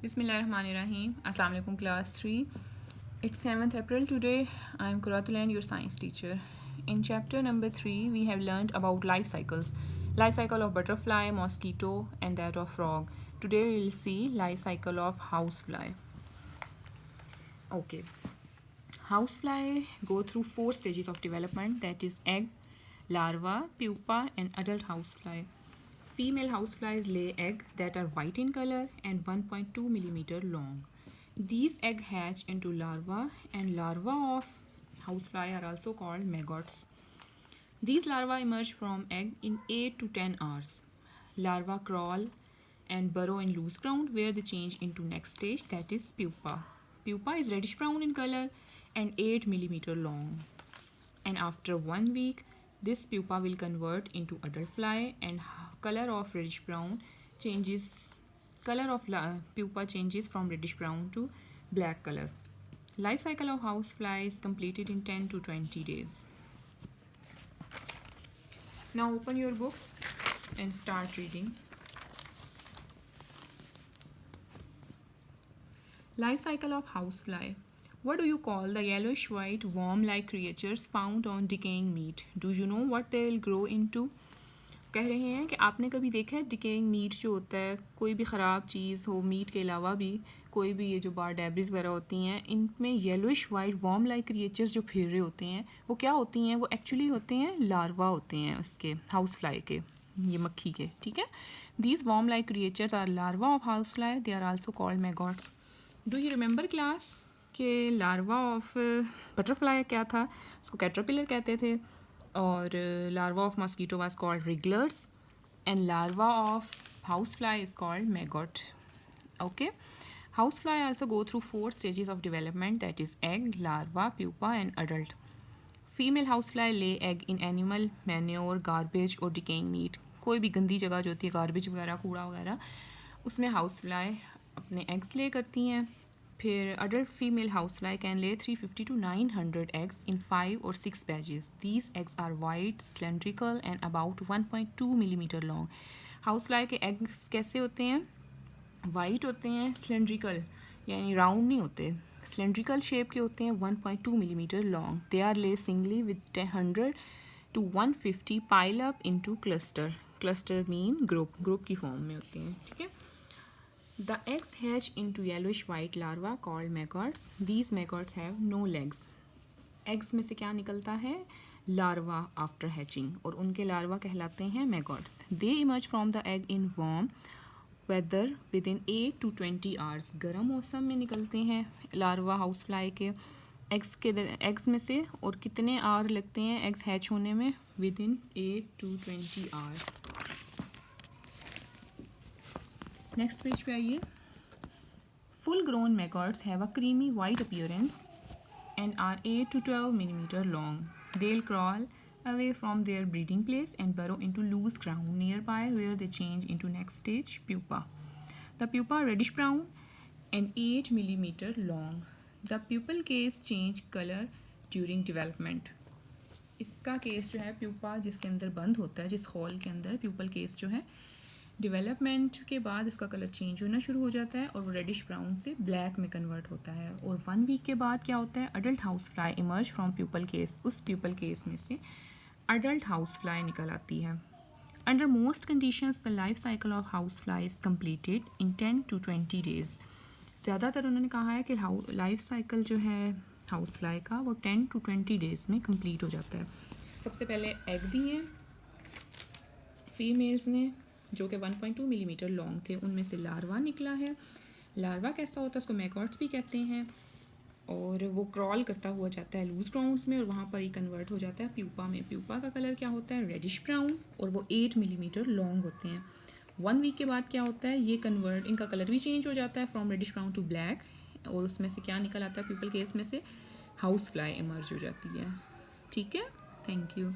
Bismillahirrahmanirrahim. Assalamu alaikum class 3. It's 7th April today. I am Kuratulan, your science teacher. In chapter number 3, we have learned about life cycles. Life cycle of butterfly, mosquito and that of frog. Today we will see life cycle of housefly. Okay. Housefly go through 4 stages of development, that is egg, larva, pupa and adult housefly. Female houseflies lay eggs that are white in color and 1.2 millimeter long. These eggs hatch into larvae, and larvae of housefly are also called maggots. These larvae emerge from egg in 8 to 10 hours. Larvae crawl and burrow in loose ground where they change into next stage, that is pupa. Pupa is reddish brown in color and 8 millimeter long. And after 1 week, this pupa will convert into adult fly and color of reddish brown changes. Color of pupa changes from reddish brown to black color. Life cycle of housefly is completed in 10 to 20 days. Now open your books and start reading. Life cycle of housefly. What do you call the yellowish-white worm-like creatures found on decaying meat? Do you know what they will grow into? कह रहे हैं कि आपने कभी देखा है decaying meet जो होता है, कोई भी ख़राब चीज़ हो, मीट के अलावा भी कोई भी ये जो बार डेब्रिस वगैरह होती हैं, इनमें yellowish white worm like creatures जो फिर रहे होते हैं, वो क्या होती हैं? वो एक्चुअली होते हैं लार्वा होते हैं उसके हाउस फ्लाई के, ये मक्खी के. ठीक है. These worm like creatures are larva of house fly. They are also called maggots. Do you remember class कि लार्वा ऑफ बटरफ्लाई क्या था? उसको कैटरपिलर कहते थे. और larva of mosquito was called wrigglers and larva of housefly is called maggot. Okay. Housefly also go through 4 stages of development, that is egg, larva, pupa and adult. Female housefly lay egg in animal manure, garbage or decaying meat. कोई भी गंदी जगह जो होती है, garbage वगैरह, कूड़ा वगैरह, उसमें housefly अपने eggs lay करती हैं. फिर adult female housefly can lay 350 to 900 eggs in 5 or 6 batches. These eggs are white, cylindrical and about 1.2 millimeter long. Housefly के eggs कैसे होते हैं? White होते हैं, cylindrical यानी round नहीं होते, cylindrical shape के होते हैं, 1.2 millimeter long. They are laid singly with 100 to 150 pile up into cluster. Cluster mean group की form में होते हैं. ठीक है. The eggs hatch into yellowish-white larvae called maggots. These maggots have no legs. Eggs में से क्या निकलता है? Larva after hatching. और उनके larva कहलाते हैं maggots. They emerge from the egg in warm weather within 8 to 20 hours. गर्म मौसम में निकलते हैं larva housefly के eggs में से. और कितने hour लगते हैं eggs hatch होने में? Within 8 to 20 hours. Next page पे आइए. Full grown maggots have a creamy white appearance and are 8 to 12 millimeter long. They'll crawl away from their breeding place and burrow into loose ground nearby where they change into next stage, pupa. The pupa are reddish brown and 8 millimeter long. The pupal case change color during development. इसका case जो है pupa जिसके अंदर बंद होता है, जिस hall के अंदर प्यूपल केस जो है, डेवलपमेंट के बाद इसका कलर चेंज होना शुरू हो जाता है और वो रेडिश ब्राउन से ब्लैक में कन्वर्ट होता है. और 1 वीक के बाद क्या होता है? Adult house fly emerge from pupal case. उस प्यूपल केस में से अडल्ट हाउस फ्लाई निकल आती है. Under most conditions the life cycle of house fly is completed in 10 to 20 days. ज़्यादातर उन्होंने कहा है कि लाइफ साइकिल जो है हाउस फ्लाई का वो 10 to 20 डेज़ में कम्प्लीट हो जाता है. सबसे पहले एग दिए फीमेल्स ने जो कि 1.2 मिलीमीटर लॉन्ग थे, उनमें से लार्वा निकला है. लार्वा कैसा होता है? उसको मैगॉट्स भी कहते हैं. और वो क्रॉल करता हुआ जाता है लूज ग्राउंड्स में और वहाँ पर ही कन्वर्ट हो जाता है प्यूपा में. प्यूपा का कलर क्या होता है? रेडिश ब्राउन और वो 8 मिलीमीटर लॉन्ग होते हैं. 1 वीक के बाद क्या होता है? ये कन्वर्ट, इनका कलर भी चेंज हो जाता है from reddish brown to black. और उसमें से क्या निकल आता है? प्यूपल केस में से हाउस फ्लाई इमर्ज हो जाती है. ठीक है. Thank you.